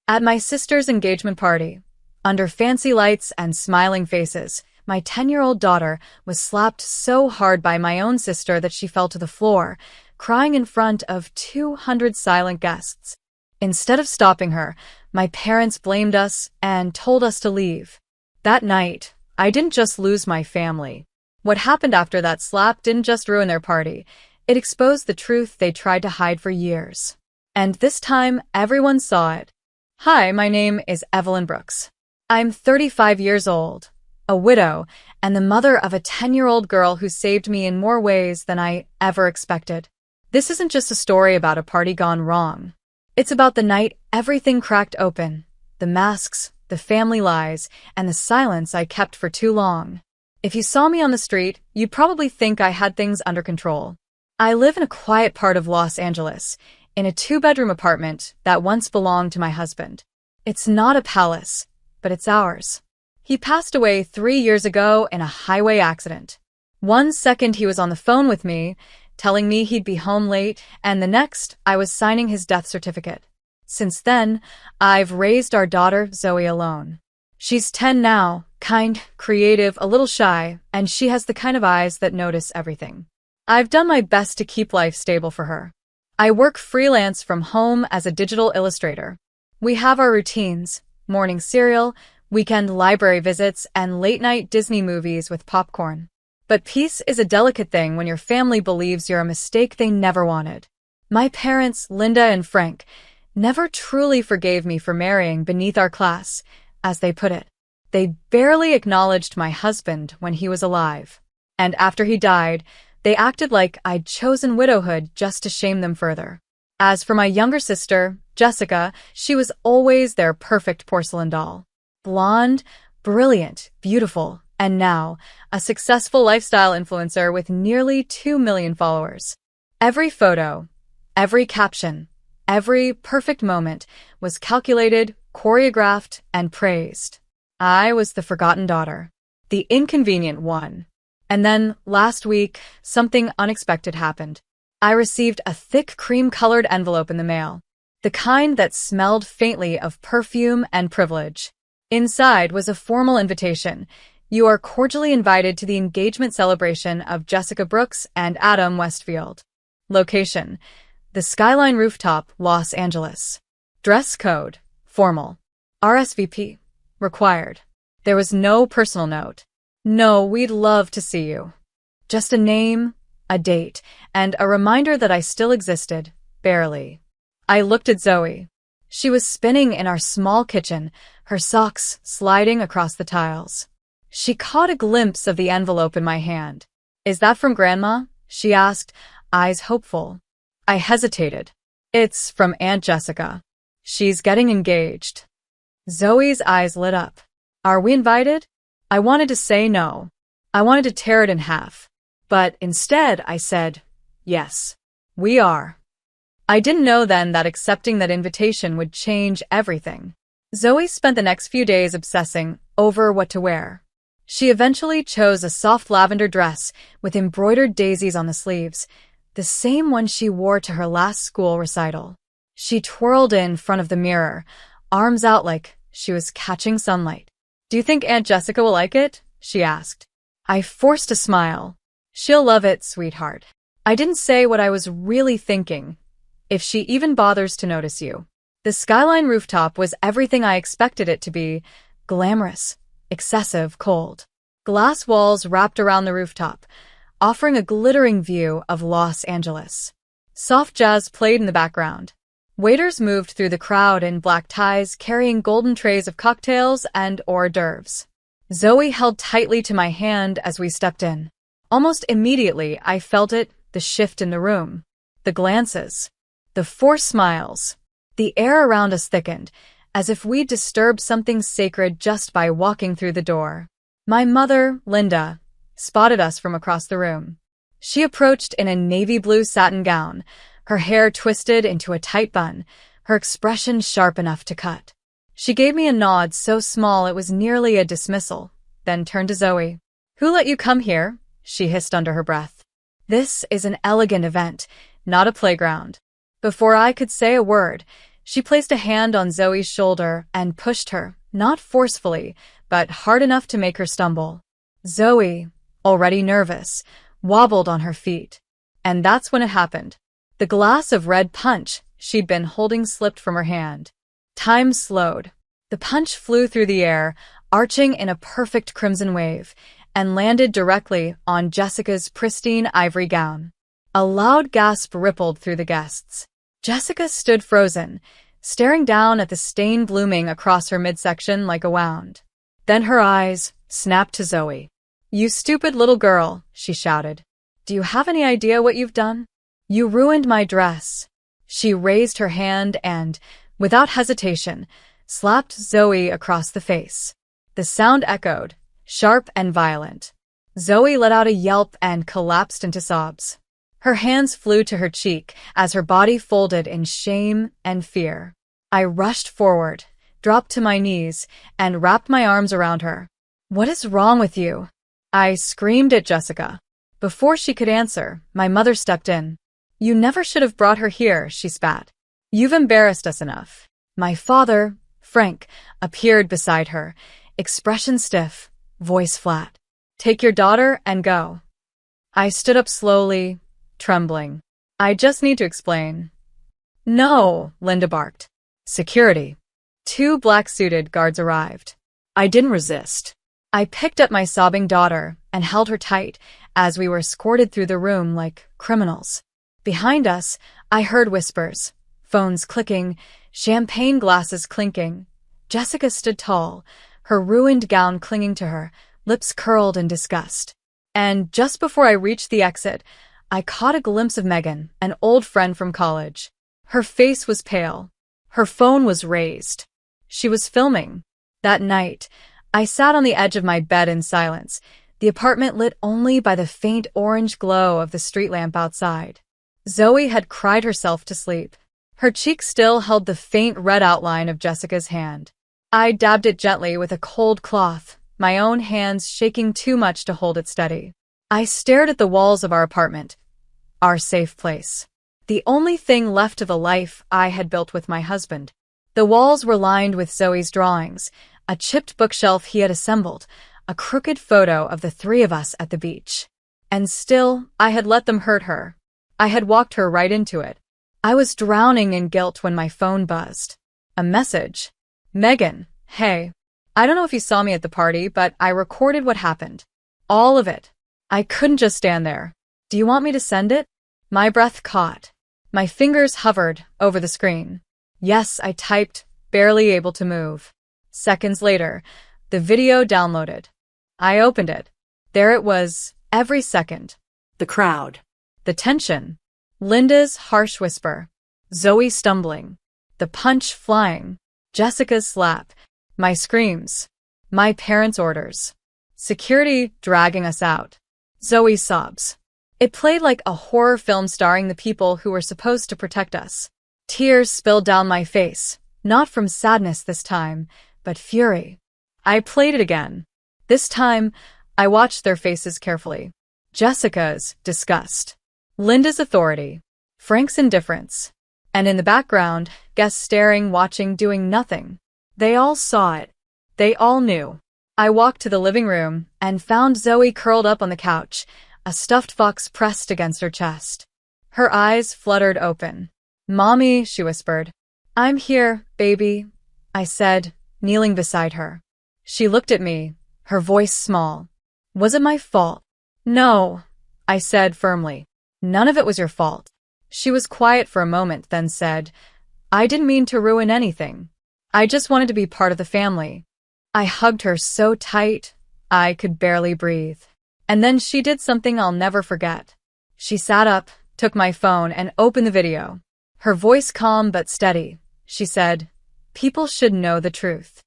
At my sister's engagement party, under fancy lights and smiling faces, my 10-year-old daughter was slapped so hard by my own sister that she fell to the floor, crying in front of 200 silent guests. Instead of stopping her, my parents blamed us and told us to leave. That night, I didn't just lose my family. What happened after that slap didn't just ruin their party, it exposed the truth they tried to hide for years. And this time, everyone saw it. Hi, my name is Evelyn Brooks. I'm 35 years old, a widow, and the mother of a 10-year-old girl who saved me in more ways than I ever expected. This isn't just a story about a party gone wrong. It's about the night everything cracked open, the masks, the family lies, and the silence I kept for too long. If you saw me on the street, you'd probably think I had things under control. I live in a quiet part of Los Angeles, in a 2-bedroom apartment that once belonged to my husband. It's not a palace, but it's ours. He passed away 3 years ago in a highway accident. One second he was on the phone with me, telling me he'd be home late, and the next I was signing his death certificate. Since then, I've raised our daughter Zoe alone. She's 10 now, kind, creative, a little shy, and she has the kind of eyes that notice everything. I've done my best to keep life stable for her. I work freelance from home as a digital illustrator. We have our routines, morning cereal, weekend library visits, and late-night Disney movies with popcorn. But peace is a delicate thing when your family believes you're a mistake they never wanted. My parents, Linda and Frank, never truly forgave me for marrying beneath our class, as they put it. They barely acknowledged my husband when he was alive. And after he died, they acted like I'd chosen widowhood just to shame them further. As for my younger sister, Jessica, she was always their perfect porcelain doll. Blonde, brilliant, beautiful, and now a successful lifestyle influencer with nearly 2 million followers. Every photo, every caption, every perfect moment was calculated, choreographed, and praised. I was the forgotten daughter, the inconvenient one. And then, last week, something unexpected happened. I received a thick cream-colored envelope in the mail, the kind that smelled faintly of perfume and privilege. Inside was a formal invitation. You are cordially invited to the engagement celebration of Jessica Brooks and Adam Westfield. Location: the Skyline Rooftop, Los Angeles. Dress code: formal. RSVP: required. There was no personal note. No, we'd love to see you. Just a name, a date, and a reminder that I still existed, barely. I looked at Zoe. She was spinning in our small kitchen, her socks sliding across the tiles. She caught a glimpse of the envelope in my hand. "Is that from Grandma?" she asked, eyes hopeful. I hesitated. "It's from Aunt Jessica. She's getting engaged." Zoe's eyes lit up. "Are we invited?" I wanted to say no. I wanted to tear it in half. But instead, I said, "Yes, we are." I didn't know then that accepting that invitation would change everything. Zoe spent the next few days obsessing over what to wear. She eventually chose a soft lavender dress with embroidered daisies on the sleeves, the same one she wore to her last school recital. She twirled in front of the mirror, arms out like she was catching sunlight. "Do you think Aunt Jessica will like it?" she asked. I forced a smile. "She'll love it, sweetheart." I didn't say what I was really thinking. "If she even bothers to notice you." The Skyline Rooftop was everything I expected it to be: glamorous, excessive, cold. Glass walls wrapped around the rooftop, offering a glittering view of Los Angeles. Soft jazz played in the background. Waiters moved through the crowd in black ties, carrying golden trays of cocktails and hors d'oeuvres. Zoe held tightly to my hand as we stepped in. Almost immediately, I felt it, the shift in the room. The glances. The forced smiles. The air around us thickened, as if we'd disturbed something sacred just by walking through the door. My mother, Linda, spotted us from across the room. She approached in a navy blue satin gown, her hair twisted into a tight bun, her expression sharp enough to cut. She gave me a nod so small it was nearly a dismissal, then turned to Zoe. "Who let you come here?" she hissed under her breath. "This is an elegant event, not a playground." Before I could say a word, She placed a hand on Zoe's shoulder and pushed her, not forcefully, but hard enough to make her stumble. Zoe, already nervous, wobbled on her feet. And that's when it happened. The glass of red punch she'd been holding slipped from her hand. Time slowed. The punch flew through the air, arching in a perfect crimson wave, and landed directly on Jessica's pristine ivory gown. A loud gasp rippled through the guests. Jessica stood frozen, staring down at the stain blooming across her midsection like a wound. Then her eyes snapped to Zoe. "You stupid little girl," she shouted. "Do you have any idea what you've done? You ruined my dress." She raised her hand and, without hesitation, slapped Zoe across the face. The sound echoed, sharp and violent. Zoe let out a yelp and collapsed into sobs. Her hands flew to her cheek as her body folded in shame and fear. I rushed forward, dropped to my knees, and wrapped my arms around her. "What is wrong with you?" I screamed at Jessica. Before she could answer, my mother stepped in. "You never should have brought her here," she spat. "You've embarrassed us enough." My father, Frank, appeared beside her, expression stiff, voice flat. "Take your daughter and go." I stood up slowly, trembling. "I just need to explain." "No," Linda barked. "Security." 2 black-suited guards arrived. I didn't resist. I picked up my sobbing daughter and held her tight as we were escorted through the room like criminals. Behind us, I heard whispers, phones clicking, champagne glasses clinking. Jessica stood tall, her ruined gown clinging to her, lips curled in disgust. And just before I reached the exit, I caught a glimpse of Megan, an old friend from college. Her face was pale. Her phone was raised. She was filming. That night, I sat on the edge of my bed in silence, the apartment lit only by the faint orange glow of the street lamp outside. Zoe had cried herself to sleep. Her cheek still held the faint red outline of Jessica's hand. I dabbed it gently with a cold cloth, my own hands shaking too much to hold it steady. I stared at the walls of our apartment, our safe place. The only thing left of the life I had built with my husband. The walls were lined with Zoe's drawings, a chipped bookshelf he had assembled, a crooked photo of the 3 of us at the beach. And still, I had let them hurt her. I had walked her right into it. I was drowning in guilt when my phone buzzed. A message. "Megan, hey. I don't know if you saw me at the party, but I recorded what happened. All of it. I couldn't just stand there. Do you want me to send it?" My breath caught. My fingers hovered over the screen. "Yes," I typed, barely able to move. Seconds later, the video downloaded. I opened it. There it was, every second. The crowd. The tension. Linda's harsh whisper. Zoe stumbling. The punch flying. Jessica's slap. My screams. My parents' orders. Security dragging us out. Zoe's sobs. It played like a horror film starring the people who were supposed to protect us. Tears spilled down my face, not from sadness this time, but fury. I played it again. This time, I watched their faces carefully. Jessica's disgust. Linda's authority. Frank's indifference. And in the background, guests staring, watching, doing nothing. They all saw it. They all knew. I walked to the living room and found Zoe curled up on the couch, a stuffed fox pressed against her chest. Her eyes fluttered open. "Mommy," she whispered. "I'm here, baby," I said, kneeling beside her. She looked at me, her voice small. "Was it my fault?" "No," I said firmly. "None of it was your fault." She was quiet for a moment, then said, "I didn't mean to ruin anything. I just wanted to be part of the family." I hugged her so tight, I could barely breathe. And then she did something I'll never forget. She sat up, took my phone, and opened the video. Her voice calm but steady. She said, "People should know the truth."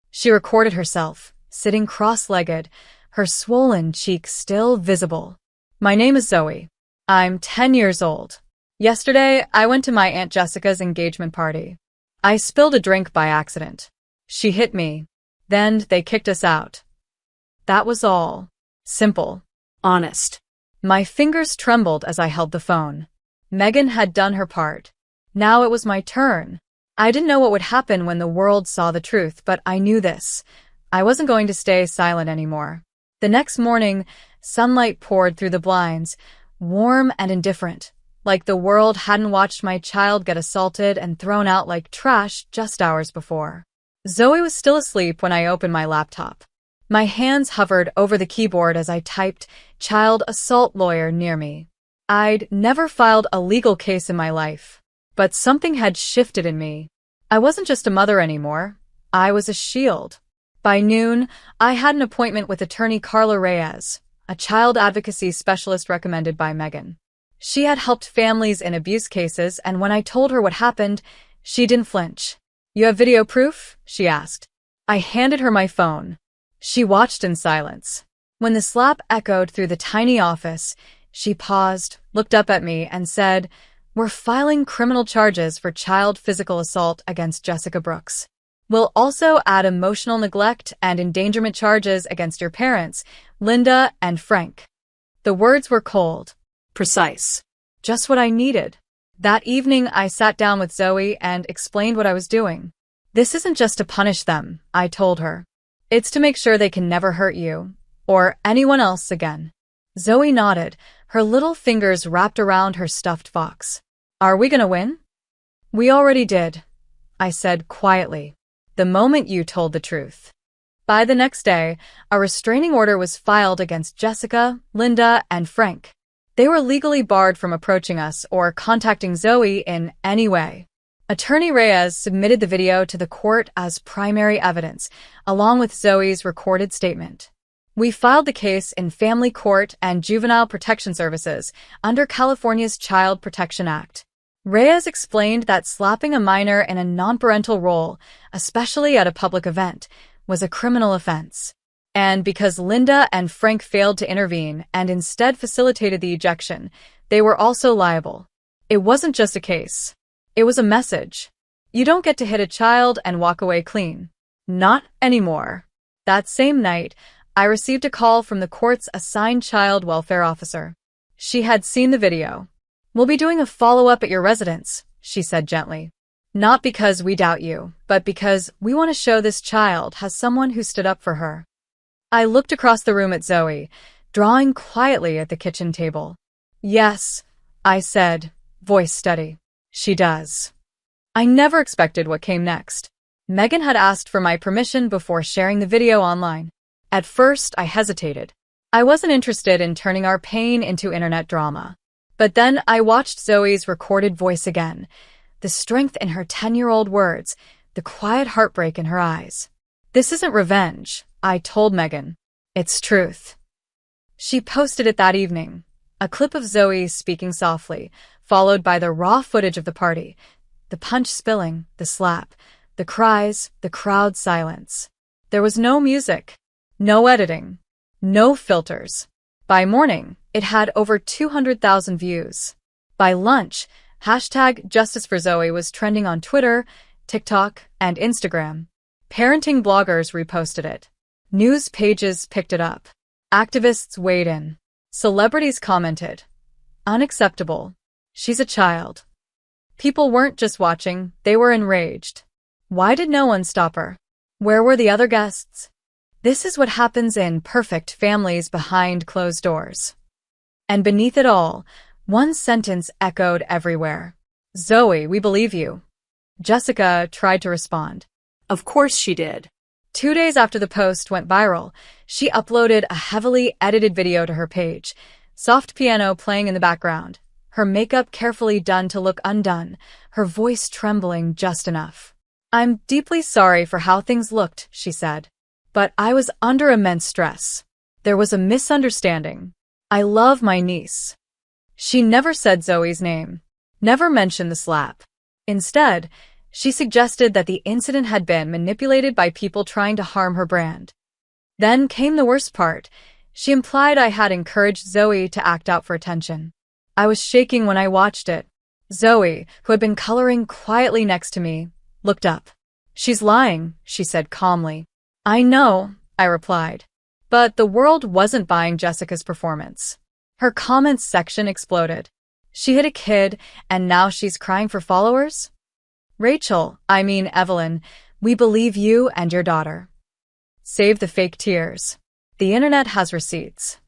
She recorded herself, sitting cross-legged, her swollen cheek still visible. "My name is Zoe. I'm 10 years old. Yesterday, I went to my Aunt Jessica's engagement party. I spilled a drink by accident. She hit me. Then they kicked us out. That was all. Simple. Honest." My fingers trembled as I held the phone. Megan had done her part. Now it was my turn. I didn't know what would happen when the world saw the truth, but I knew this. I wasn't going to stay silent anymore. The next morning, sunlight poured through the blinds, warm and indifferent, like the world hadn't watched my child get assaulted and thrown out like trash just hours before. Zoe was still asleep when I opened my laptop. My hands hovered over the keyboard as I typed "child assault lawyer" near me. I'd never filed a legal case in my life, but something had shifted in me. I wasn't just a mother anymore. I was a shield. By noon, I had an appointment with attorney Carla Reyes, a child advocacy specialist recommended by Megan. She had helped families in abuse cases, and when I told her what happened, she didn't flinch. "You have video proof?" she asked. I handed her my phone. She watched in silence. When the slap echoed through the tiny office, she paused, looked up at me, and said, "We're filing criminal charges for child physical assault against Jessica Brooks. We'll also add emotional neglect and endangerment charges against your parents, Linda and Frank." The words were cold, precise, just what I needed. That evening, I sat down with Zoe and explained what I was doing. "This isn't just to punish them," I told her. "It's to make sure they can never hurt you, or anyone else again." Zoe nodded, her little fingers wrapped around her stuffed fox. "Are we gonna win?" "We already did," I said quietly, "the moment you told the truth." By the next day, a restraining order was filed against Jessica, Linda, and Frank. They were legally barred from approaching us or contacting Zoe in any way. Attorney Reyes submitted the video to the court as primary evidence, along with Zoe's recorded statement. We filed the case in family court and juvenile protection services under California's Child Protection Act. Reyes explained that slapping a minor in a non-parental role, especially at a public event, was a criminal offense. And because Linda and Frank failed to intervene and instead facilitated the ejection, they were also liable. It wasn't just a case. It was a message. You don't get to hit a child and walk away clean. Not anymore. That same night, I received a call from the court's assigned child welfare officer. She had seen the video. "We'll be doing a follow-up at your residence," she said gently. "Not because we doubt you, but because we want to show this child has someone who stood up for her." I looked across the room at Zoe, drawing quietly at the kitchen table. "Yes," I said, voice steady. "She does." I never expected what came next. Megan had asked for my permission before sharing the video online. At first, I hesitated. I wasn't interested in turning our pain into internet drama. But then I watched Zoe's recorded voice again, the strength in her 10-year-old words, the quiet heartbreak in her eyes. "This isn't revenge," I told Megan. "It's truth." She posted it that evening, a clip of Zoe speaking softly, followed by the raw footage of the party, the punch spilling, the slap, the cries, the crowd silence. There was no music, no editing, no filters. By morning, it had over 200,000 views. By lunch, #JusticeForZoe was trending on Twitter, TikTok, and Instagram. Parenting bloggers reposted it. News pages picked it up. Activists weighed in. Celebrities commented. "Unacceptable. She's a child." People weren't just watching, they were enraged. Why did no one stop her? Where were the other guests? This is what happens in perfect families behind closed doors. And beneath it all, one sentence echoed everywhere. "Zoe, we believe you." Jessica tried to respond. Of course she did. 2 days after the post went viral, she uploaded a heavily edited video to her page, soft piano playing in the background, her makeup carefully done to look undone, her voice trembling just enough. "I'm deeply sorry for how things looked," she said. "But I was under immense stress. There was a misunderstanding. I love my niece." She never said Zoe's name, never mentioned the slap. Instead, she suggested that the incident had been manipulated by people trying to harm her brand. Then came the worst part. She implied I had encouraged Zoe to act out for attention. I was shaking when I watched it. Zoe, who had been coloring quietly next to me, looked up. "She's lying," she said calmly. "I know," I replied. But the world wasn't buying Jessica's performance. Her comments section exploded. She hit a kid, and now she's crying for followers? Evelyn, we believe you and your daughter. Save the fake tears. The internet has receipts.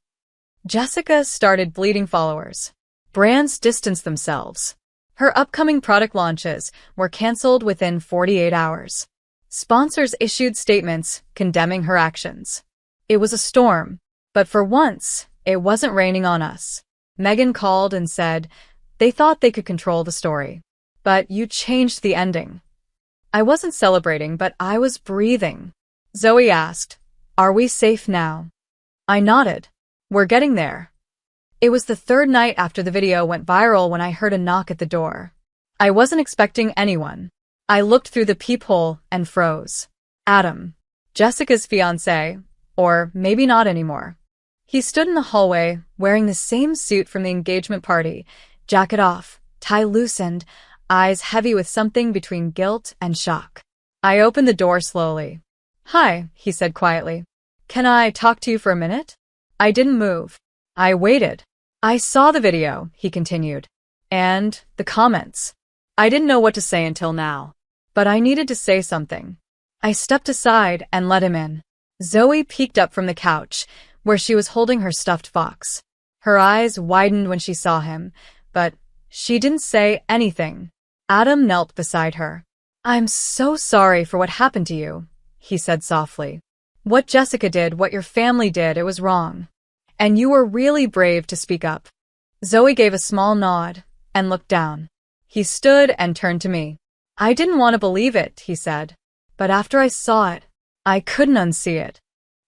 Jessica started bleeding followers. Brands distanced themselves. Her upcoming product launches were canceled within 48 hours. Sponsors issued statements condemning her actions. It was a storm, but for once, it wasn't raining on us. Megan called and said they thought they could control the story. But you changed the ending. I wasn't celebrating, but I was breathing. Zoe asked, "Are we safe now?" I nodded. We're getting there. It was the third night after the video went viral when I heard a knock at the door. I wasn't expecting anyone. I looked through the peephole and froze. Adam, Jessica's fiancé, or maybe not anymore. He stood in the hallway wearing the same suit from the engagement party, jacket off, tie loosened, eyes heavy with something between guilt and shock. I opened the door slowly. "Hi," he said quietly. "Can I talk to you for a minute?" I didn't move. I waited. "I saw the video," he continued. "And the comments. I didn't know what to say until now. But I needed to say something." I stepped aside and let him in. Zoe peeked up from the couch, where she was holding her stuffed fox. Her eyes widened when she saw him, but she didn't say anything. Adam knelt beside her. "I'm so sorry for what happened to you," he said softly. "What Jessica did, what your family did, it was wrong. And you were really brave to speak up." Zoe gave a small nod and looked down. He stood and turned to me. "I didn't want to believe it," he said. "But after I saw it, I couldn't unsee it."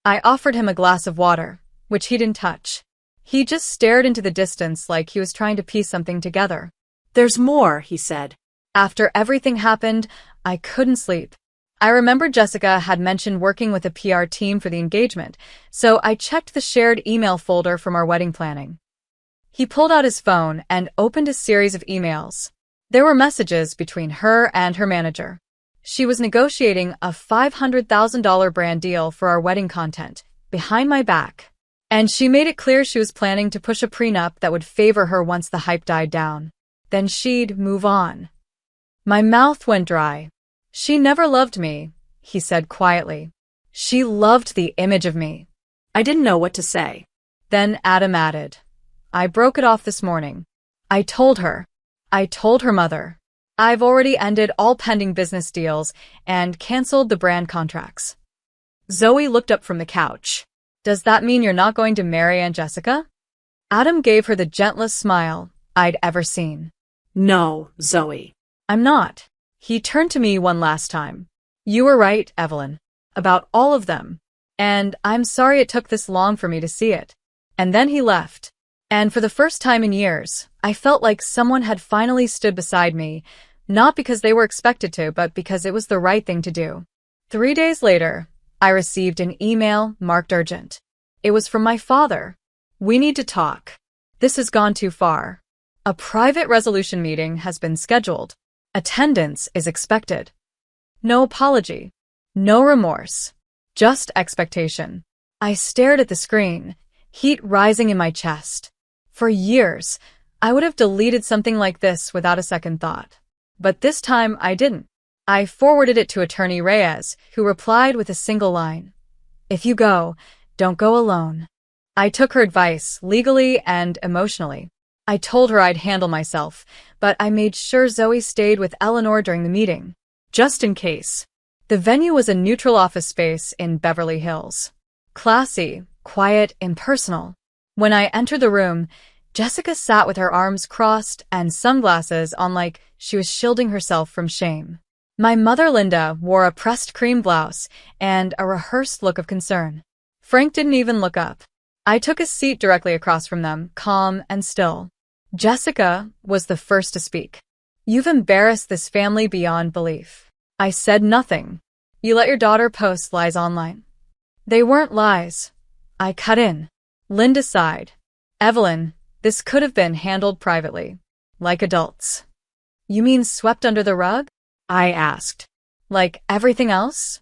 I offered him a glass of water, which he didn't touch. He just stared into the distance like he was trying to piece something together. "There's more," he said. After everything happened, I couldn't sleep. I remembered Jessica had mentioned working with a PR team for the engagement, so I checked the shared email folder from our wedding planning. He pulled out his phone and opened a series of emails. There were messages between her and her manager. She was negotiating a $500,000 brand deal for our wedding content, behind my back. And she made it clear she was planning to push a prenup that would favor her once the hype died down. Then she'd move on. My mouth went dry. "She never loved me," he said quietly. "She loved the image of me." I didn't know what to say. Then Adam added, "I broke it off this morning. I told her mother. I've already ended all pending business deals and canceled the brand contracts." Zoe looked up from the couch. "Does that mean you're not going to marry Aunt Jessica?" Adam gave her the gentlest smile I'd ever seen. "No, Zoe." "I'm not." He turned to me one last time. "You were right, Evelyn, about all of them. And I'm sorry it took this long for me to see it." And then he left. And for the first time in years, I felt like someone had finally stood beside me, not because they were expected to, but because it was the right thing to do. 3 days later, I received an email marked urgent. It was from my father. "We need to talk. This has gone too far. A private resolution meeting has been scheduled. Attendance is expected. No apology. No remorse. Just expectation." I stared at the screen, heat rising in my chest. For years, I would have deleted something like this without a second thought. But this time I didn't. I forwarded it to Attorney Reyes, who replied with a single line. "If you go, don't go alone." I took her advice legally and emotionally. I told her I'd handle myself, but I made sure Zoe stayed with Eleanor during the meeting, just in case. The venue was a neutral office space in Beverly Hills. Classy, quiet, impersonal. When I entered the room, Jessica sat with her arms crossed and sunglasses on like she was shielding herself from shame. My mother, Linda, wore a pressed cream blouse and a rehearsed look of concern. Frank didn't even look up. I took a seat directly across from them, calm and still. Jessica was the first to speak. "You've embarrassed this family beyond belief." I said nothing. "You let your daughter post lies online." "They weren't lies." I cut in. Linda sighed. "Evelyn, this could have been handled privately, like adults." "You mean swept under the rug?" I asked. "Like everything else?"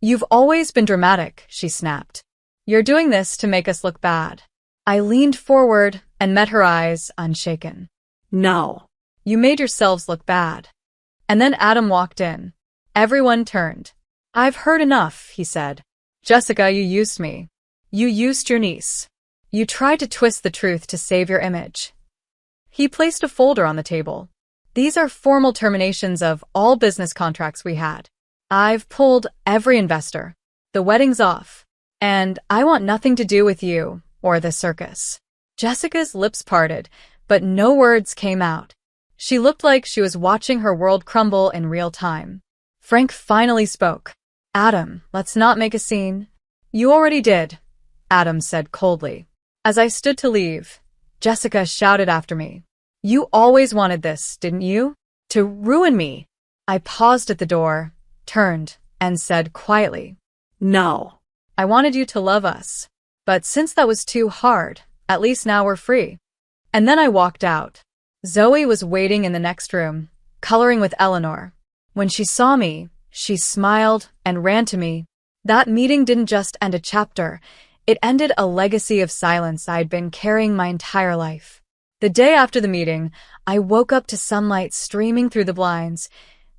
"You've always been dramatic," she snapped. "You're doing this to make us look bad." I leaned forward and met her eyes unshaken. "No." "You made yourselves look bad." And then Adam walked in. Everyone turned. "I've heard enough," he said. "Jessica, you used me. You used your niece. You tried to twist the truth to save your image." He placed a folder on the table. "These are formal terminations of all business contracts we had. I've pulled every investor. The wedding's off. And I want nothing to do with you or this circus." Jessica's lips parted, but no words came out. She looked like she was watching her world crumble in real time. Frank finally spoke. "Adam, let's not make a scene." "You already did," Adam said coldly. As I stood to leave, Jessica shouted after me. "You always wanted this, didn't you? To ruin me." I paused at the door, turned, and said quietly, "No." "I wanted you to love us. But since that was too hard, at least now we're free." And then I walked out. Zoe was waiting in the next room, coloring with Eleanor. When she saw me, she smiled and ran to me. That meeting didn't just end a chapter. It ended a legacy of silence I'd been carrying my entire life. The day after the meeting, I woke up to sunlight streaming through the blinds.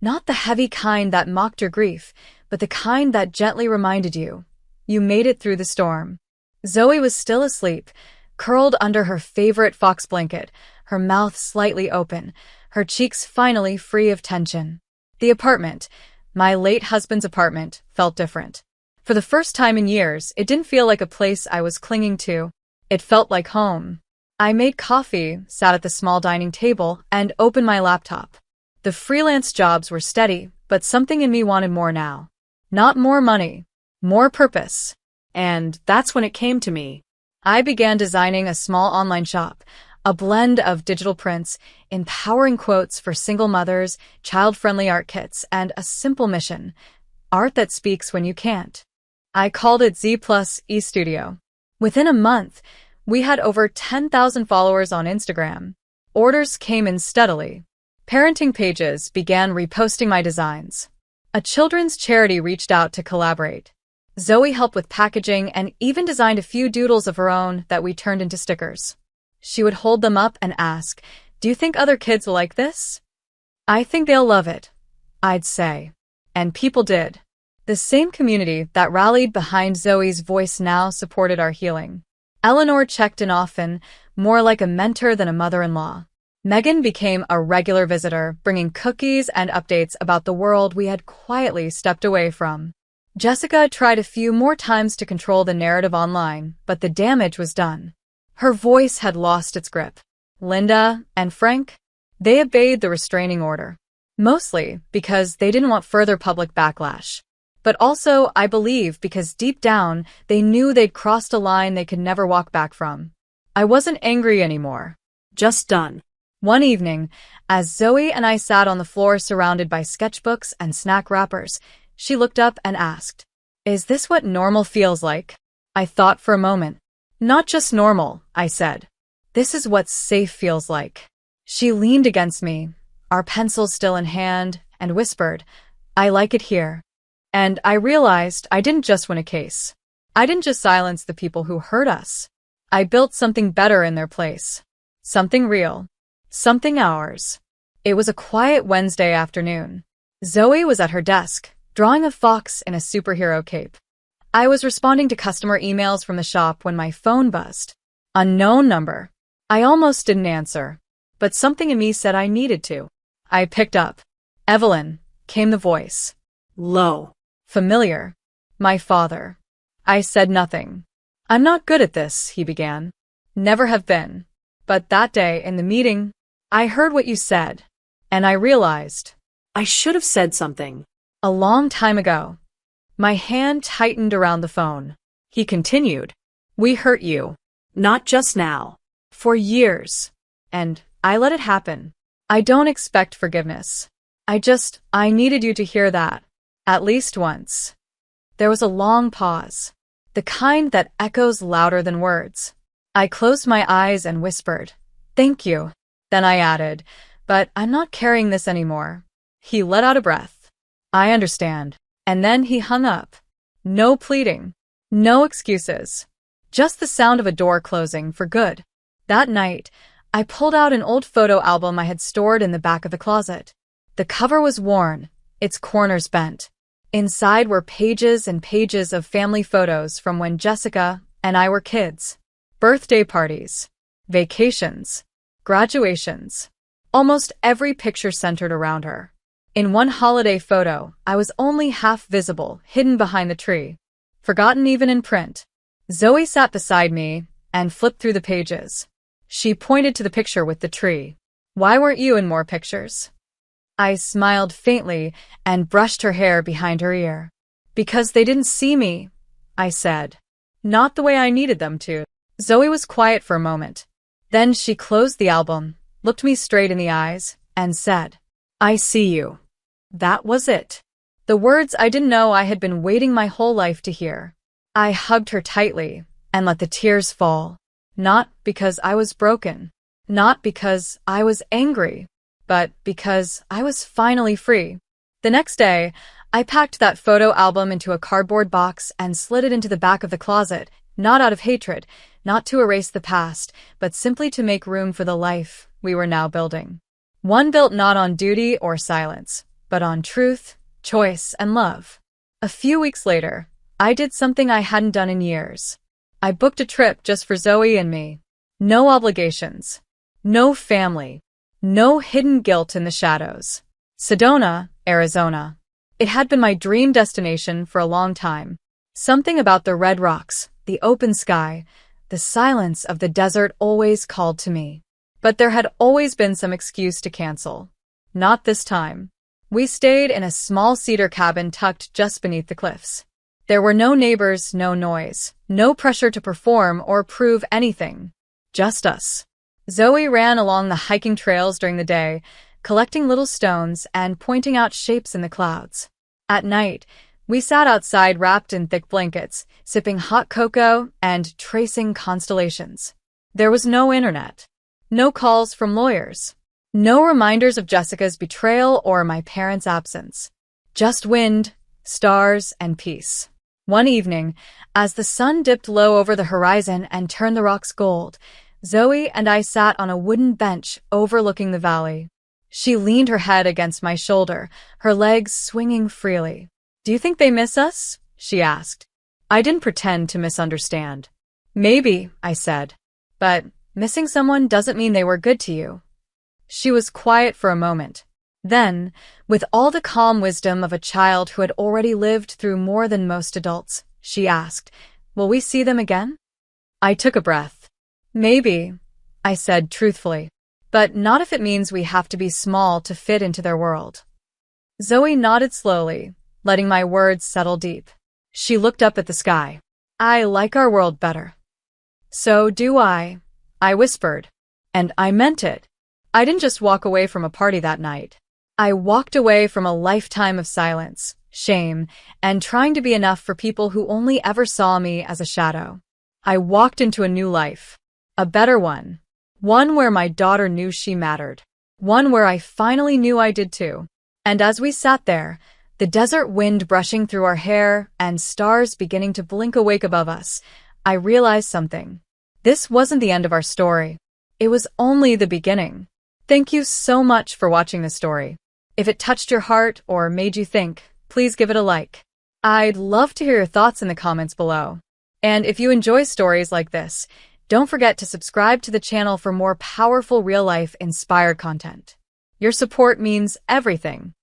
Not the heavy kind that mocked your grief, but the kind that gently reminded you made it through the storm. Zoe was still asleep, curled under her favorite fox blanket, her mouth slightly open, her cheeks finally free of tension. The apartment, my late husband's apartment, felt different. For the first time in years, it didn't feel like a place I was clinging to. It felt like home. I made coffee, sat at the small dining table, and opened my laptop. The freelance jobs were steady, but something in me wanted more now. Not more money, more purpose. And that's when it came to me. I began designing a small online shop, a blend of digital prints, empowering quotes for single mothers, child-friendly art kits, and a simple mission: art that speaks when you can't. I called it Z plus E Studio. Within a month, we had over 10,000 followers on Instagram. Orders came in steadily. Parenting pages began reposting my designs. A children's charity reached out to collaborate. Zoe helped with packaging and even designed a few doodles of her own that we turned into stickers. She would hold them up and ask, "Do you think other kids will like this?" "I think they'll love it," I'd say. And people did. The same community that rallied behind Zoe's voice now supported our healing. Eleanor checked in often, more like a mentor than a mother-in-law. Megan became a regular visitor, bringing cookies and updates about the world we had quietly stepped away from. Jessica tried a few more times to control the narrative online, but the damage was done. Her voice had lost its grip. Linda and Frank, they obeyed the restraining order. Mostly because they didn't want further public backlash. But also, I believe, because deep down, they knew they'd crossed a line they could never walk back from. I wasn't angry anymore. Just done. One evening, as Zoe and I sat on the floor surrounded by sketchbooks and snack wrappers, she looked up and asked, "Is this what normal feels like?" I thought for a moment. "Not just normal," I said. "This is what safe feels like." She leaned against me, our pencils still in hand, and whispered, "I like it here." And I realized I didn't just win a case. I didn't just silence the people who hurt us. I built something better in their place. Something real. Something ours. It was a quiet Wednesday afternoon. Zoe was at her desk, drawing a fox in a superhero cape. I was responding to customer emails from the shop when my phone buzzed. Unknown number. I almost didn't answer, but something in me said I needed to. I picked up. "Evelyn," came the voice. Low. Familiar. My father. I said nothing. "I'm not good at this," he began. "Never have been. But that day in the meeting, I heard what you said, and I realized I should have said something. a long time ago." My hand tightened around the phone. He continued, "We hurt you. Not just now. For years. And I let it happen. I don't expect forgiveness. I needed you to hear that. At least once." There was a long pause. The kind that echoes louder than words. I closed my eyes and whispered, "Thank you." Then I added, "But I'm not carrying this anymore." He let out a breath. "I understand." And then he hung up. No pleading. No excuses. Just the sound of a door closing for good. That night, I pulled out an old photo album I had stored in the back of the closet. The cover was worn, its corners bent. Inside were pages and pages of family photos from when Jessica and I were kids. Birthday parties, vacations, graduations. Almost every picture centered around her. In one holiday photo, I was only half visible, hidden behind the tree. Forgotten even in print. Zoe sat beside me and flipped through the pages. She pointed to the picture with the tree. "Why weren't you in more pictures?" I smiled faintly and brushed her hair behind her ear. "Because they didn't see me," I said. "Not the way I needed them to." Zoe was quiet for a moment. Then she closed the album, looked me straight in the eyes, and said, "I see you." That was it. The words I didn't know I had been waiting my whole life to hear. I hugged her tightly and let the tears fall. Not because I was broken. Not because I was angry. But because I was finally free. The next day, I packed that photo album into a cardboard box and slid it into the back of the closet, not out of hatred, not to erase the past, but simply to make room for the life we were now building. One built not on duty or silence, but on truth, choice, and love. A few weeks later, I did something I hadn't done in years. I booked a trip just for Zoe and me. No obligations. No family. No hidden guilt in the shadows. Sedona, Arizona. It had been my dream destination for a long time. Something about the red rocks, the open sky, the silence of the desert always called to me. But there had always been some excuse to cancel. Not this time. We stayed in a small cedar cabin tucked just beneath the cliffs. There were no neighbors, no noise, no pressure to perform or prove anything. Just us. Zoe ran along the hiking trails during the day, collecting little stones and pointing out shapes in the clouds. At night, we sat outside wrapped in thick blankets, sipping hot cocoa and tracing constellations. There was no internet. No calls from lawyers. No reminders of Jessica's betrayal or my parents' absence. Just wind, stars, and peace. One evening, as the sun dipped low over the horizon and turned the rocks gold, Zoe and I sat on a wooden bench overlooking the valley. She leaned her head against my shoulder, her legs swinging freely. "Do you think they miss us?" she asked. I didn't pretend to misunderstand. "Maybe," I said. "But missing someone doesn't mean they were good to you." She was quiet for a moment. Then, with all the calm wisdom of a child who had already lived through more than most adults, she asked, "Will we see them again?" I took a breath. "Maybe," I said truthfully. "But not if it means we have to be small to fit into their world." Zoe nodded slowly, letting my words settle deep. She looked up at the sky. "I like our world better." "So do I," I whispered. And I meant it. I didn't just walk away from a party that night. I walked away from a lifetime of silence, shame, and trying to be enough for people who only ever saw me as a shadow. I walked into a new life. A better one. One where my daughter knew she mattered. One where I finally knew I did too. And as we sat there, the desert wind brushing through our hair and stars beginning to blink awake above us, I realized something. This wasn't the end of our story. It was only the beginning. Thank you so much for watching this story. If it touched your heart or made you think, please give it a like. I'd love to hear your thoughts in the comments below. And if you enjoy stories like this, don't forget to subscribe to the channel for more powerful real-life inspired content. Your support means everything.